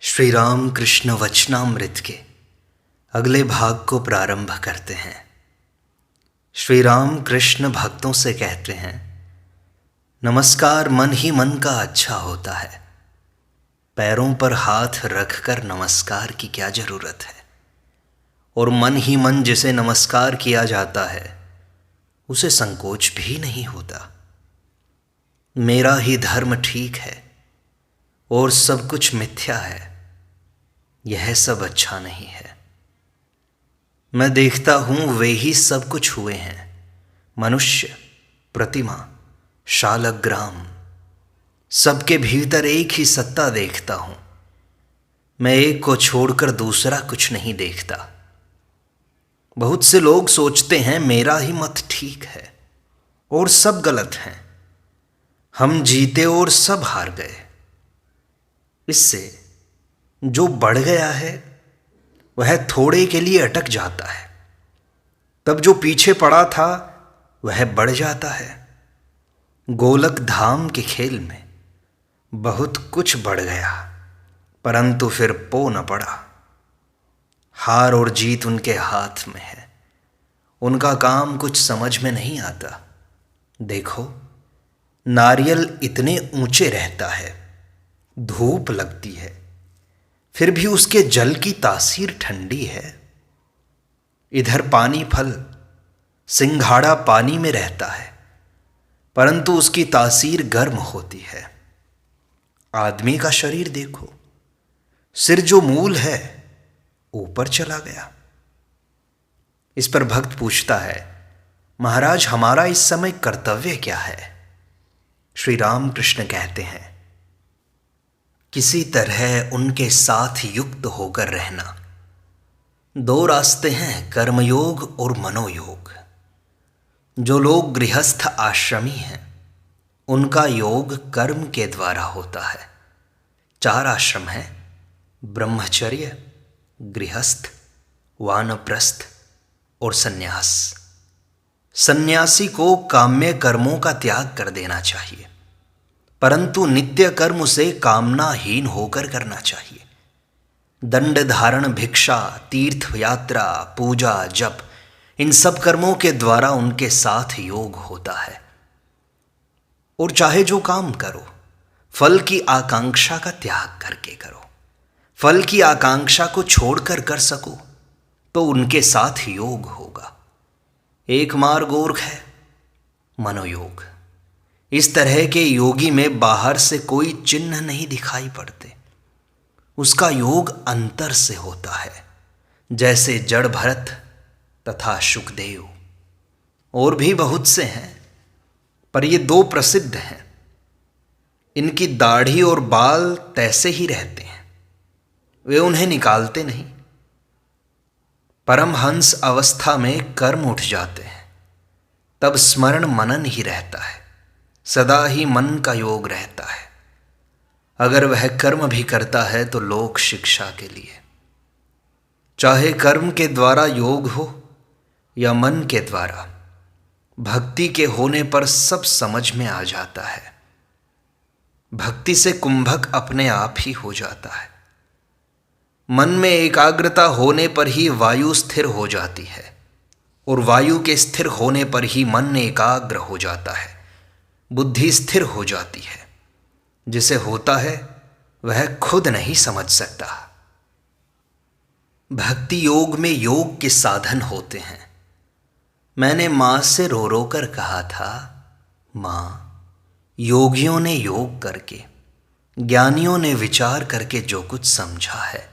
श्री राम कृष्ण वचनामृत के अगले भाग को प्रारंभ करते हैं। श्री राम कृष्ण भक्तों से कहते हैं, नमस्कार मन ही मन का अच्छा होता है। पैरों पर हाथ रखकर नमस्कार की क्या ज़रूरत है। और मन ही मन जिसे नमस्कार किया जाता है उसे संकोच भी नहीं होता। मेरा ही धर्म ठीक है और सब कुछ मिथ्या है, यह सब अच्छा नहीं है। मैं देखता हूँ वे ही सब कुछ हुए हैं, मनुष्य, प्रतिमा, शालग्राम, सबके भीतर एक ही सत्ता देखता हूँ। मैं एक को छोड़कर दूसरा कुछ नहीं देखता। बहुत से लोग सोचते हैं मेरा ही मत ठीक है और सब गलत हैं। हम जीते और सब हार गए। इससे जो बढ़ गया है वह थोड़े के लिए अटक जाता है, तब जो पीछे पड़ा था वह बढ़ जाता है। गोलक धाम के खेल में बहुत कुछ बढ़ गया, परंतु फिर पो न पड़ा। हार और जीत उनके हाथ में है, उनका काम कुछ समझ में नहीं आता। देखो, नारियल इतने ऊंचे रहता है, धूप लगती है, फिर भी उसके जल की तासीर ठंडी है। इधर पानी फल, सिंघाड़ा पानी में रहता है, परंतु उसकी तासीर गर्म होती है। आदमी का शरीर देखो, सिर जो मूल है ऊपर चला गया। इस पर भक्त पूछता है, महाराज हमारा इस समय कर्तव्य क्या है। श्री राम कृष्ण कहते हैं, किसी तरह उनके साथ युक्त होकर रहना। दो रास्ते हैं, कर्मयोग और मनोयोग। जो लोग गृहस्थ आश्रमी हैं उनका योग कर्म के द्वारा होता है। 4 आश्रम हैं, ब्रह्मचर्य, गृहस्थ, वानप्रस्थ और सन्यास। सन्यासी को काम्य कर्मों का त्याग कर देना चाहिए, परंतु नित्य कर्म उसे कामनाहीन होकर करना चाहिए। दंड धारण, भिक्षा, तीर्थ यात्रा, पूजा, जप, इन सब कर्मों के द्वारा उनके साथ योग होता है। और चाहे जो काम करो, फल की आकांक्षा का त्याग करके करो। फल की आकांक्षा को छोड़कर कर सको तो उनके साथ योग होगा। एक मार्ग और है, मनोयोग। इस तरह के योगी में बाहर से कोई चिन्ह नहीं दिखाई पड़ते, उसका योग अंतर से होता है, जैसे जड़ भरत तथा शुकदेव। और भी बहुत से हैं, पर ये 2 प्रसिद्ध हैं। इनकी दाढ़ी और बाल तैसे ही रहते हैं, वे उन्हें निकालते नहीं। परमहंस अवस्था में कर्म उठ जाते हैं, तब स्मरण मनन ही रहता है, सदा ही मन का योग रहता है। अगर वह कर्म भी करता है तो लोक शिक्षा के लिए। चाहे कर्म के द्वारा योग हो या मन के द्वारा, भक्ति के होने पर सब समझ में आ जाता है। भक्ति से कुंभक अपने आप ही हो जाता है। मन में एकाग्रता होने पर ही वायु स्थिर हो जाती है, और वायु के स्थिर होने पर ही मन एकाग्र हो जाता है, बुद्धि स्थिर हो जाती है। जिसे होता है वह खुद नहीं समझ सकता। भक्ति योग में योग के साधन होते हैं। मैंने माँ से रो रो कर कहा था, माँ, योगियों ने योग करके, ज्ञानियों ने विचार करके जो कुछ समझा है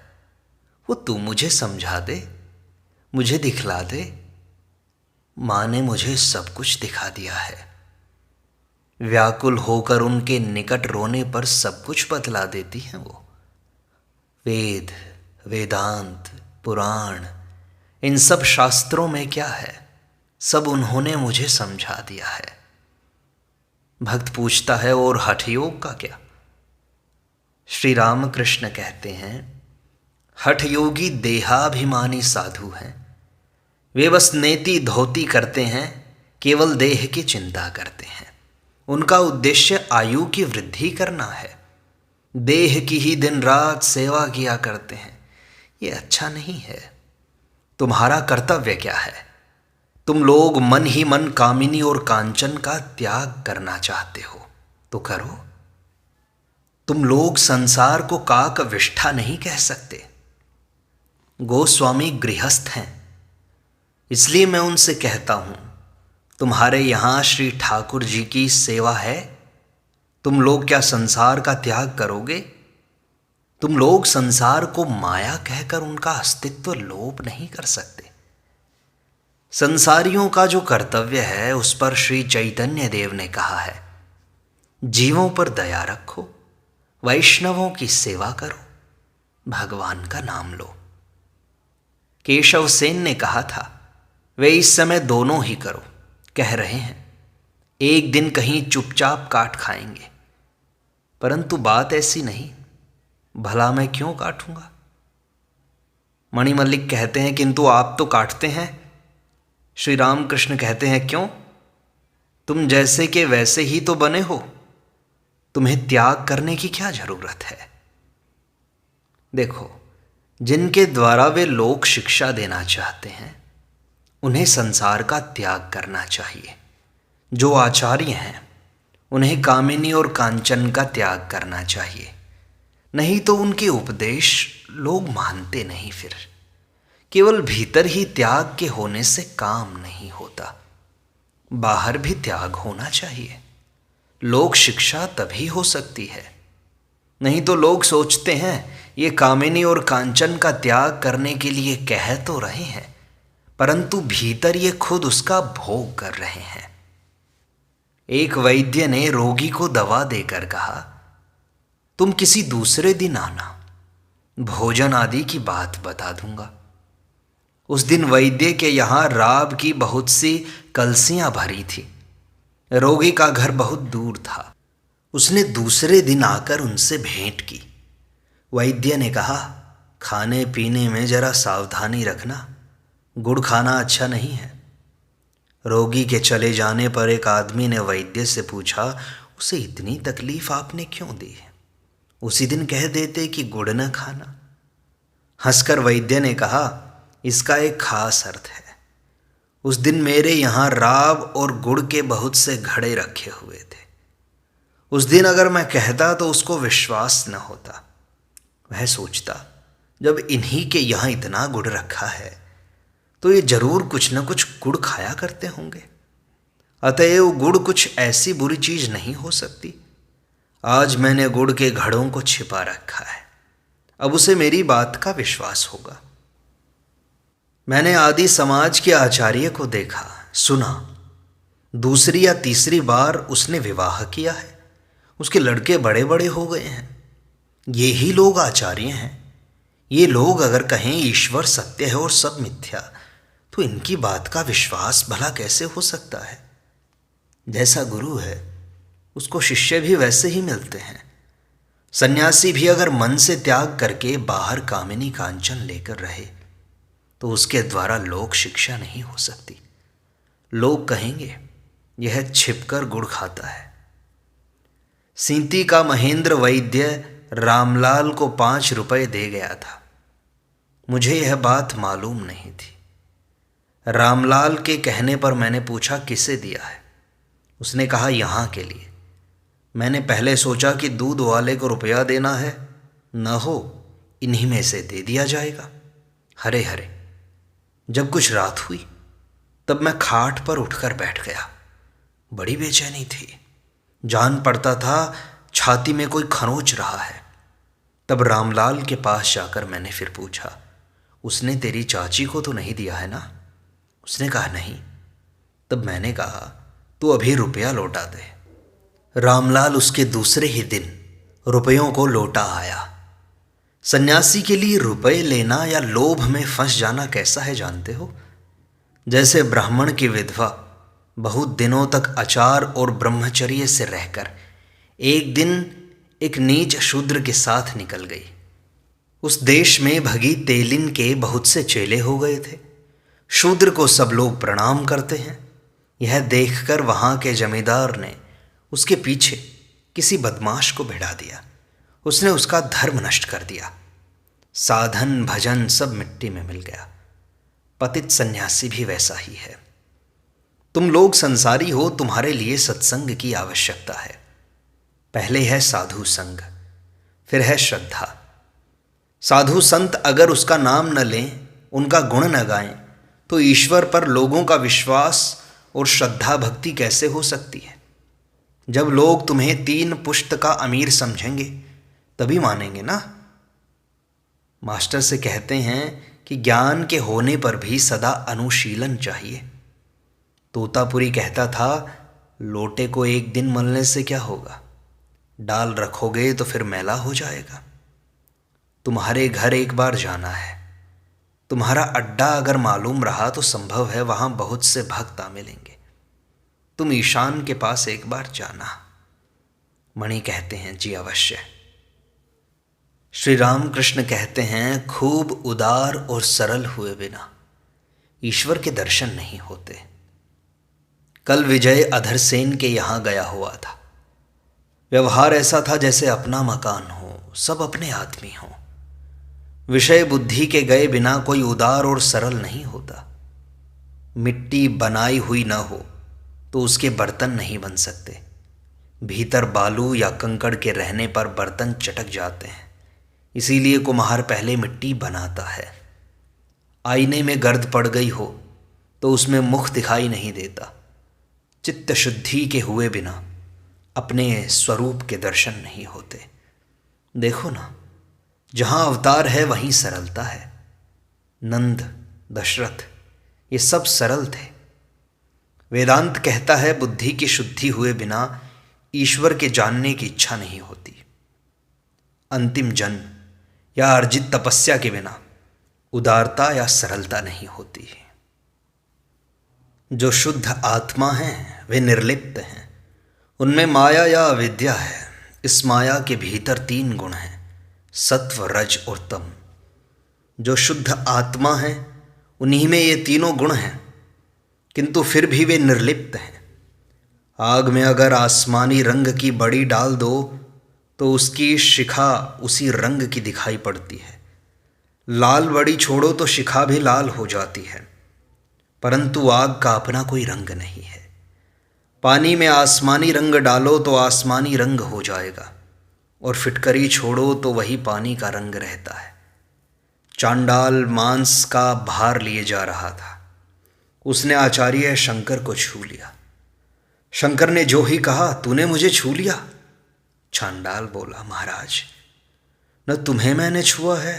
वो तू मुझे समझा दे, मुझे दिखला दे। माँ ने मुझे सब कुछ दिखा दिया है। व्याकुल होकर उनके निकट रोने पर सब कुछ बतला देती हैं वो। वेद, वेदांत, पुराण, इन सब शास्त्रों में क्या है, सब उन्होंने मुझे समझा दिया है। भक्त पूछता है, और हठ योग का क्या। श्री रामकृष्ण कहते हैं, हठ योगी देहाभिमानी साधु हैं। वे बस नेति धोती करते हैं, केवल देह की चिंता करते हैं। उनका उद्देश्य आयु की वृद्धि करना है। देह की ही दिन रात सेवा किया करते हैं। ये अच्छा नहीं है। तुम्हारा कर्तव्य क्या है? तुम लोग मन ही मन कामिनी और कांचन का त्याग करना चाहते हो तो करो। तुम लोग संसार को काक विष्ठा नहीं कह सकते। गोस्वामी गृहस्थ हैं, इसलिए मैं उनसे कहता हूं, तुम्हारे यहां श्री ठाकुर जी की सेवा है, तुम लोग क्या संसार का त्याग करोगे? तुम लोग संसार को माया कहकर उनका अस्तित्व लोप नहीं कर सकते। संसारियों का जो कर्तव्य है उस पर श्री चैतन्य देव ने कहा है, जीवों पर दया रखो, वैष्णवों की सेवा करो, भगवान का नाम लो। केशव सेन ने कहा था, वे इस समय दोनों ही करो कह रहे हैं। एक दिन कहीं चुपचाप काट खाएंगे, परंतु बात ऐसी नहीं। भला मैं क्यों काटूंगा? मणिमल्लिक कहते हैं, किंतु आप तो काटते हैं। श्री रामकृष्ण कहते हैं, क्यों? तुम जैसे के वैसे ही तो बने हो, तुम्हें त्याग करने की क्या जरूरत है? देखो, जिनके द्वारा वे लोक शिक्षा देना चाहते हैं उन्हें संसार का त्याग करना चाहिए। जो आचार्य हैं उन्हें कामिनी और कांचन का त्याग करना चाहिए, नहीं तो उनके उपदेश लोग मानते नहीं। फिर केवल भीतर ही त्याग के होने से काम नहीं होता, बाहर भी त्याग होना चाहिए। लोक शिक्षा तभी हो सकती है। नहीं तो लोग सोचते हैं ये कामिनी और कांचन का त्याग करने के लिए कह तो रहे हैं, परंतु भीतर ये खुद उसका भोग कर रहे हैं। एक वैद्य ने रोगी को दवा देकर कहा, तुम किसी दूसरे दिन आना, भोजन आदि की बात बता दूंगा। उस दिन वैद्य के यहां राब की बहुत सी कलसियां भरी थी। रोगी का घर बहुत दूर था। उसने दूसरे दिन आकर उनसे भेंट की। वैद्य ने कहा, खाने पीने में जरा सावधानी रखना, गुड़ खाना अच्छा नहीं है। रोगी के चले जाने पर एक आदमी ने वैद्य से पूछा, उसे इतनी तकलीफ आपने क्यों दी है? उसी दिन कह देते कि गुड़ न खाना। हंसकर वैद्य ने कहा, इसका एक खास अर्थ है। उस दिन मेरे यहाँ राब और गुड़ के बहुत से घड़े रखे हुए थे। उस दिन अगर मैं कहता तो उसको विश्वास न होता। वह सोचता, जब इन्हीं के यहाँ इतना गुड़ रखा है तो ये जरूर कुछ न कुछ गुड़ खाया करते होंगे, अतएव गुड़ कुछ ऐसी बुरी चीज नहीं हो सकती। आज मैंने गुड़ के घड़ों को छिपा रखा है, अब उसे मेरी बात का विश्वास होगा। मैंने आदि समाज के आचार्य को देखा, सुना, दूसरी या तीसरी बार उसने विवाह किया है, उसके लड़के बड़े बड़े हो गए हैं। ये ही लोग आचार्य हैं। ये लोग अगर कहें ईश्वर सत्य है और सब मिथ्या, तो इनकी बात का विश्वास भला कैसे हो सकता है? जैसा गुरु है उसको शिष्य भी वैसे ही मिलते हैं। सन्यासी भी अगर मन से त्याग करके बाहर कामिनी कांचन लेकर रहे तो उसके द्वारा लोक शिक्षा नहीं हो सकती। लोग कहेंगे यह छिपकर गुड़ खाता है। सींती का महेंद्र वैद्य रामलाल को 5 रुपए दे गया था। मुझे यह बात मालूम नहीं थी। रामलाल के कहने पर मैंने पूछा, किसे दिया है? उसने कहा, यहाँ के लिए। मैंने पहले सोचा कि दूध वाले को रुपया देना है, न हो इन्हीं में से दे दिया जाएगा। हरे हरे, जब कुछ रात हुई तब मैं खाट पर उठकर बैठ गया। बड़ी बेचैनी थी, जान पड़ता था छाती में कोई खरोंच रहा है। तब रामलाल के पास जाकर मैंने फिर पूछा, उसने तेरी चाची को तो नहीं दिया है ना? उसने कहा, नहीं। तब मैंने कहा, तू अभी रुपया लौटा दे। रामलाल उसके दूसरे ही दिन रुपयों को लौटा आया। सन्यासी के लिए रुपए लेना या लोभ में फंस जाना कैसा है जानते हो? जैसे ब्राह्मण की विधवा बहुत दिनों तक आचार और ब्रह्मचर्य से रहकर एक दिन एक नीच शूद्र के साथ निकल गई। उस देश में भगी तेलिन के बहुत से चेले हो गए थे। शूद्र को सब लोग प्रणाम करते हैं। यह देखकर वहां के जमींदार ने उसके पीछे किसी बदमाश को भिड़ा दिया उसने उसका धर्म नष्ट कर दिया। साधन भजन सब मिट्टी में मिल गया। पतित सन्यासी भी वैसा ही है। तुम लोग संसारी हो, तुम्हारे लिए सत्संग की आवश्यकता है। पहले है साधु संग, फिर है श्रद्धा। साधु संत अगर उसका नाम न लें, उनका गुण न गाएं, तो ईश्वर पर लोगों का विश्वास और श्रद्धा भक्ति कैसे हो सकती है। जब लोग तुम्हें 3 पुश्त का अमीर समझेंगे तभी मानेंगे ना। मास्टर से कहते हैं कि ज्ञान के होने पर भी सदा अनुशीलन चाहिए। तोतापुरी कहता था, लोटे को एक दिन मलने से क्या होगा, डाल रखोगे तो फिर मैला हो जाएगा। तुम्हारे घर एक बार जाना है। तुम्हारा अड्डा अगर मालूम रहा तो संभव है वहां बहुत से भक्त आ मिलेंगे। तुम ईशान के पास एक बार जाना। मणि कहते हैं, जी अवश्य। श्री राम कृष्ण कहते हैं, खूब उदार और सरल हुए बिना ईश्वर के दर्शन नहीं होते। कल विजय अधरसेन के यहां गया हुआ था। व्यवहार ऐसा था जैसे अपना मकान हो, सब अपने आदमी हो। विषय बुद्धि के गए बिना कोई उदार और सरल नहीं होता। मिट्टी बनाई हुई न हो तो उसके बर्तन नहीं बन सकते। भीतर बालू या कंकड़ के रहने पर बर्तन चटक जाते हैं। इसीलिए कुम्हार पहले मिट्टी बनाता है। आईने में गर्द पड़ गई हो तो उसमें मुख दिखाई नहीं देता। चित्त शुद्धि के हुए बिना अपने स्वरूप के दर्शन नहीं होते। देखो ना, जहां अवतार है वहीं सरलता है। नंद, दशरथ, ये सब सरल थे। वेदांत कहता है, बुद्धि की शुद्धि हुए बिना ईश्वर के जानने की इच्छा नहीं होती। अंतिम जन्म या अर्जित तपस्या के बिना उदारता या सरलता नहीं होती। जो शुद्ध आत्मा हैं वे निर्लिप्त हैं। उनमें माया या अविद्या है। इस माया के भीतर 3 गुण हैं, सत्व, रज और तम। जो शुद्ध आत्मा है उन्हीं में ये तीनों गुण हैं, किंतु फिर भी वे निर्लिप्त हैं। आग में अगर आसमानी रंग की बड़ी डाल दो तो उसकी शिखा उसी रंग की दिखाई पड़ती है। लाल बड़ी छोड़ो तो शिखा भी लाल हो जाती है, परंतु आग का अपना कोई रंग नहीं है। पानी में आसमानी रंग डालो तो आसमानी रंग हो जाएगा, और फिटकरी छोड़ो तो वही पानी का रंग रहता है। चांडाल मांस का भार लिए जा रहा था। उसने आचार्य शंकर को छू लिया। शंकर ने जो ही कहा, तूने मुझे छू लिया। चांडाल बोला, महाराज, न तुम्हें मैंने छुआ है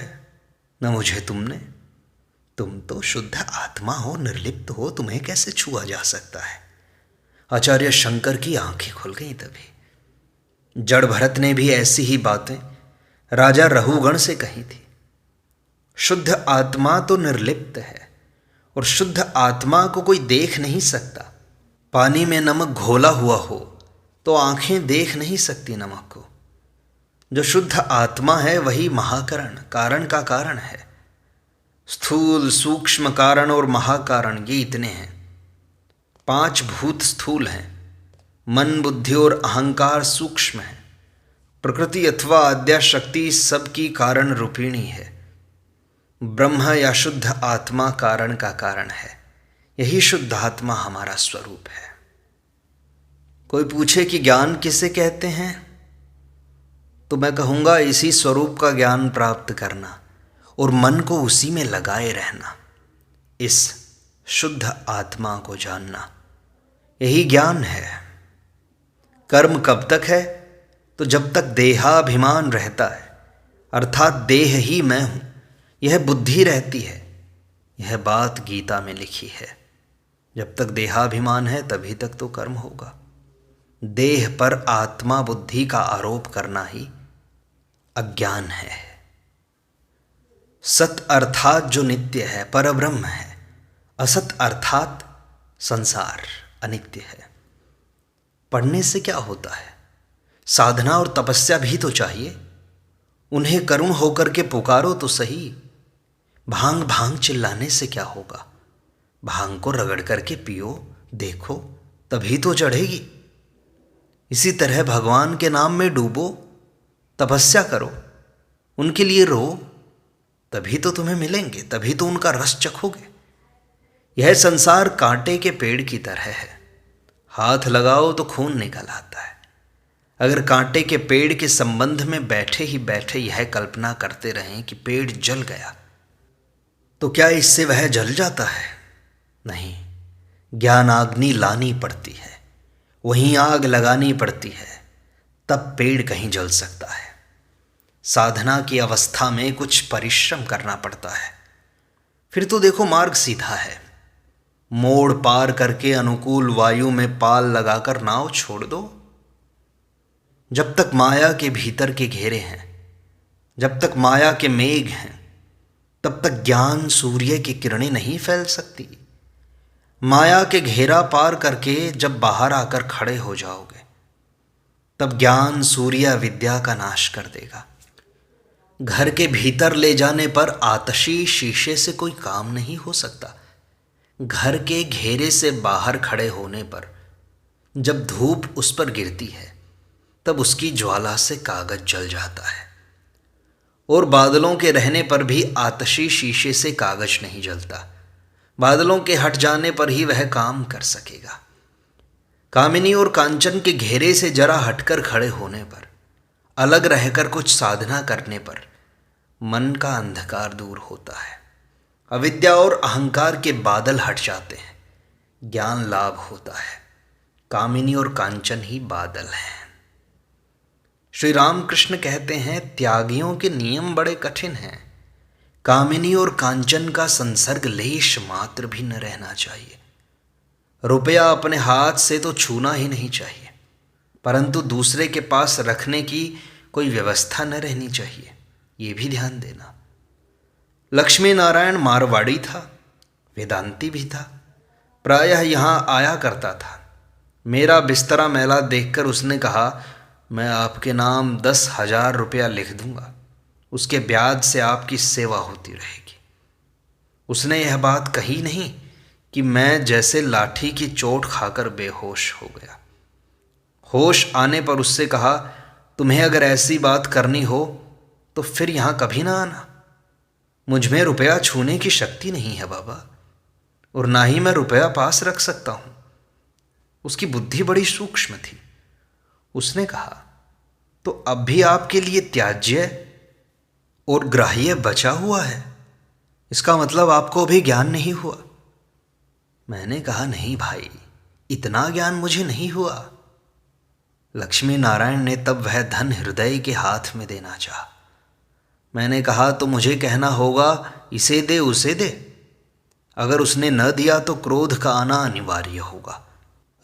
न मुझे तुमने। तुम तो शुद्ध आत्मा हो, निर्लिप्त हो, तुम्हें कैसे छुआ जा सकता है। आचार्य शंकर की आंखें खुल गई। तभी जड़ भरत ने भी ऐसी ही बातें राजा रहुगण से कही थी। शुद्ध आत्मा तो निर्लिप्त है, और शुद्ध आत्मा को कोई देख नहीं सकता। पानी में नमक घोला हुआ हो तो आंखें देख नहीं सकती नमक को। जो शुद्ध आत्मा है वही महाकरण, कारण का कारण है। स्थूल, सूक्ष्म कारण और महाकारण, ये इतने हैं। 5 भूत स्थूल हैं, मन, बुद्धि और अहंकार सूक्ष्म है। प्रकृति अथवा आद्या शक्ति सबकी कारण रूपिणी है। ब्रह्म या शुद्ध आत्मा कारण का कारण है। यही शुद्ध आत्मा हमारा स्वरूप है। कोई पूछे कि ज्ञान किसे कहते हैं, तो मैं कहूँगा इसी स्वरूप का ज्ञान प्राप्त करना और मन को उसी में लगाए रहना, इस शुद्ध आत्मा को जानना, यही ज्ञान है। कर्म कब तक है, तो जब तक देहाभिमान रहता है, अर्थात देह ही मैं हूँ, यह बुद्धि रहती है। यह बात गीता में लिखी है। जब तक देहाभिमान है तभी तक तो कर्म होगा। देह पर आत्मा बुद्धि का आरोप करना ही अज्ञान है। सत अर्थात जो नित्य है, परब्रह्म है। असत अर्थात संसार अनित्य है। पढ़ने से क्या होता है, साधना और तपस्या भी तो चाहिए। उन्हें करुण होकर के पुकारो तो सही। भांग भांग चिल्लाने से क्या होगा, भांग को रगड़ करके पियो, देखो, तभी तो चढ़ेगी। इसी तरह भगवान के नाम में डूबो, तपस्या करो, उनके लिए रो, तभी तो तुम्हें मिलेंगे, तभी तो उनका रस चखोगे। यह संसार कांटे के पेड़ की तरह है, हाथ लगाओ तो खून निकल आता है। अगर कांटे के पेड़ के संबंध में बैठे ही बैठे यह कल्पना करते रहें कि पेड़ जल गया, तो क्या इससे वह जल जाता है? नहीं, ज्ञानाग्नि लानी पड़ती है, वहीं आग लगानी पड़ती है, तब पेड़ कहीं जल सकता है। साधना की अवस्था में कुछ परिश्रम करना पड़ता है, फिर तो देखो मार्ग सीधा है। मोड़ पार करके अनुकूल वायु में पाल लगाकर नाव छोड़ दो। जब तक माया के भीतर के घेरे हैं, जब तक माया के मेघ हैं, तब तक ज्ञान सूर्य की किरणें नहीं फैल सकती। माया के घेरा पार करके जब बाहर आकर खड़े हो जाओगे, तब ज्ञान सूर्य विद्या का नाश कर देगा। घर के भीतर ले जाने पर आतशी शीशे से कोई काम नहीं हो सकता। घर के घेरे से बाहर खड़े होने पर जब धूप उस पर गिरती है, तब उसकी ज्वाला से कागज जल जाता है। और बादलों के रहने पर भी आतशी शीशे से कागज नहीं जलता, बादलों के हट जाने पर ही वह काम कर सकेगा। कामिनी और कांचन के घेरे से जरा हटकर खड़े होने पर, अलग रहकर कुछ साधना करने पर मन का अंधकार दूर होता है, अविद्या और अहंकार के बादल हट जाते हैं, ज्ञान लाभ होता है। कामिनी और कांचन ही बादल हैं। श्री रामकृष्ण कहते हैं, त्यागियों के नियम बड़े कठिन हैं। कामिनी और कांचन का संसर्ग लेश मात्र भी न रहना चाहिए। रुपया अपने हाथ से तो छूना ही नहीं चाहिए, परंतु दूसरे के पास रखने की कोई व्यवस्था न रहनी चाहिए, ये भी ध्यान देना। लक्ष्मी नारायण मारवाड़ी था, वेदांती भी था, प्रायः यहाँ आया करता था। मेरा बिस्तरा मैला देखकर उसने कहा, मैं आपके नाम 10,000 रुपया लिख दूंगा, उसके ब्याज से आपकी सेवा होती रहेगी। उसने यह बात कही नहीं कि मैं जैसे लाठी की चोट खाकर बेहोश हो गया। होश आने पर उससे कहा, तुम्हें अगर ऐसी बात करनी हो तो फिर यहाँ कभी ना आना। मुझ में रुपया छूने की शक्ति नहीं है बाबा, और ना ही मैं रुपया पास रख सकता हूं। उसकी बुद्धि बड़ी सूक्ष्म थी। उसने कहा, तो अब भी आपके लिए त्याज्य और ग्राह्य बचा हुआ है, इसका मतलब आपको अभी ज्ञान नहीं हुआ। मैंने कहा, नहीं भाई, इतना ज्ञान मुझे नहीं हुआ। लक्ष्मी नारायण ने तब वह धन हृदय के हाथ में देना चाहा। मैंने कहा, तो मुझे कहना होगा, इसे दे उसे दे। अगर उसने न दिया तो क्रोध का आना अनिवार्य होगा।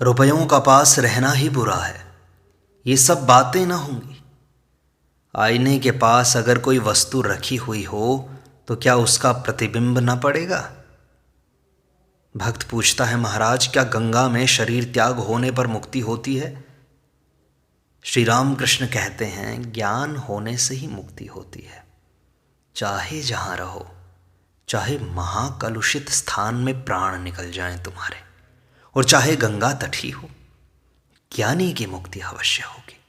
रुपयों का पास रहना ही बुरा है, ये सब बातें ना होंगी। आईने के पास अगर कोई वस्तु रखी हुई हो तो क्या उसका प्रतिबिंब न पड़ेगा? भक्त पूछता है, महाराज क्या गंगा में शरीर त्याग होने पर मुक्ति होती है? श्री रामकृष्ण कहते हैं, ज्ञान होने से ही मुक्ति होती है। चाहे जहां रहो, चाहे महाकलुषित स्थान में प्राण निकल जाएं तुम्हारे, और चाहे गंगा तट ही हो, ज्ञानी की मुक्ति अवश्य होगी।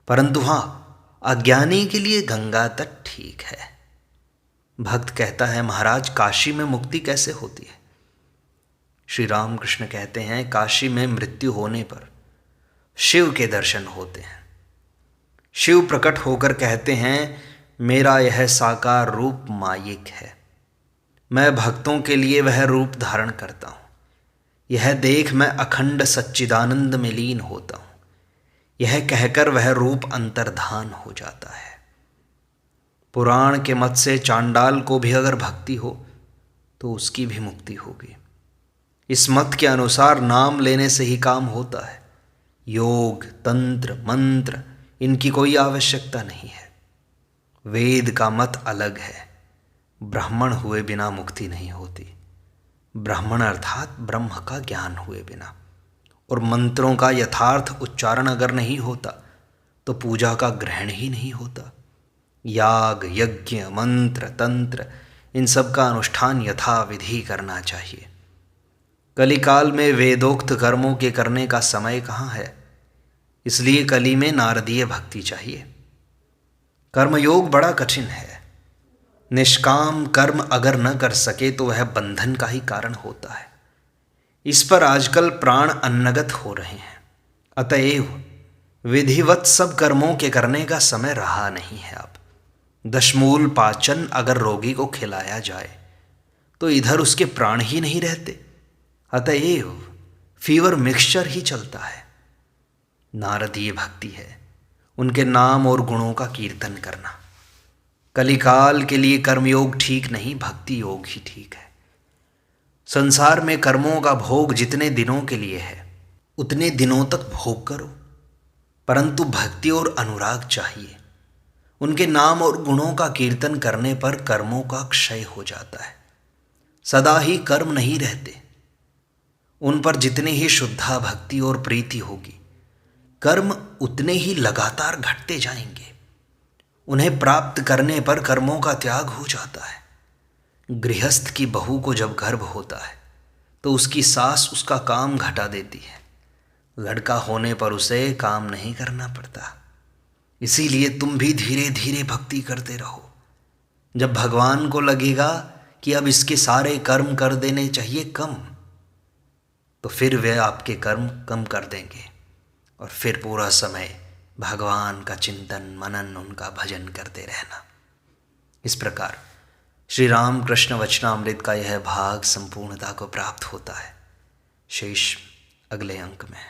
परंतु हां, अज्ञानी के लिए गंगा तट ठीक है। भक्त कहता है, महाराज काशी में मुक्ति कैसे होती है? श्री रामकृष्ण कहते हैं, काशी में मृत्यु होने पर शिव के दर्शन होते हैं। शिव प्रकट होकर कहते हैं, मेरा यह साकार रूप मायिक है, मैं भक्तों के लिए वह रूप धारण करता हूँ। यह देख मैं अखंड सच्चिदानंद में लीन होता हूँ। यह कहकर वह रूप अंतर्धान हो जाता है। पुराण के मत से चांडाल को भी अगर भक्ति हो तो उसकी भी मुक्ति होगी। इस मत के अनुसार नाम लेने से ही काम होता है। योग, तंत्र, मंत्र, इनकी कोई आवश्यकता नहीं है। वेद का मत अलग है। ब्राह्मण हुए बिना मुक्ति नहीं होती। ब्राह्मण अर्थात ब्रह्म का ज्ञान हुए बिना, और मंत्रों का यथार्थ उच्चारण अगर नहीं होता तो पूजा का ग्रहण ही नहीं होता। याग, यज्ञ, मंत्र, तंत्र, इन सब का अनुष्ठान यथाविधि करना चाहिए। कलिकाल में वेदोक्त कर्मों के करने का समय कहाँ है? इसलिए कली में नारदीय भक्ति चाहिए। कर्मयोग बड़ा कठिन है। निष्काम कर्म अगर न कर सके तो वह बंधन का ही कारण होता है। इस पर आजकल प्राण अन्नगत हो रहे हैं। अतएव विधिवत सब कर्मों के करने का समय रहा नहीं है अब। दशमूल पाचन अगर रोगी को खिलाया जाए तो इधर उसके प्राण ही नहीं रहते। अतएव फीवर मिक्सचर ही चलता है। नारदीय भक्ति है उनके नाम और गुणों का कीर्तन करना। कलिकाल के लिए कर्मयोग ठीक नहीं, भक्ति योग ही ठीक है। संसार में कर्मों का भोग जितने दिनों के लिए है उतने दिनों तक भोग करो, परंतु भक्ति और अनुराग चाहिए। उनके नाम और गुणों का कीर्तन करने पर कर्मों का क्षय हो जाता है। सदा ही कर्म नहीं रहते। उन पर जितनी ही शुद्धा भक्ति और प्रीति होगी, कर्म उतने ही लगातार घटते जाएंगे। उन्हें प्राप्त करने पर कर्मों का त्याग हो जाता है। गृहस्थ की बहू को जब गर्भ होता है तो उसकी सास उसका काम घटा देती है। लड़का होने पर उसे काम नहीं करना पड़ता। इसीलिए तुम भी धीरे धीरे भक्ति करते रहो। जब भगवान को लगेगा कि अब इसके सारे कर्म कर देने चाहिए कम, तो फिर वे आपके कर्म कम कर देंगे और फिर पूरा समय भगवान का चिंतन मनन, उनका भजन करते रहना। इस प्रकार श्री राम कृष्ण वचनामृत का यह भाग संपूर्णता को प्राप्त होता है। शेष अगले अंक में।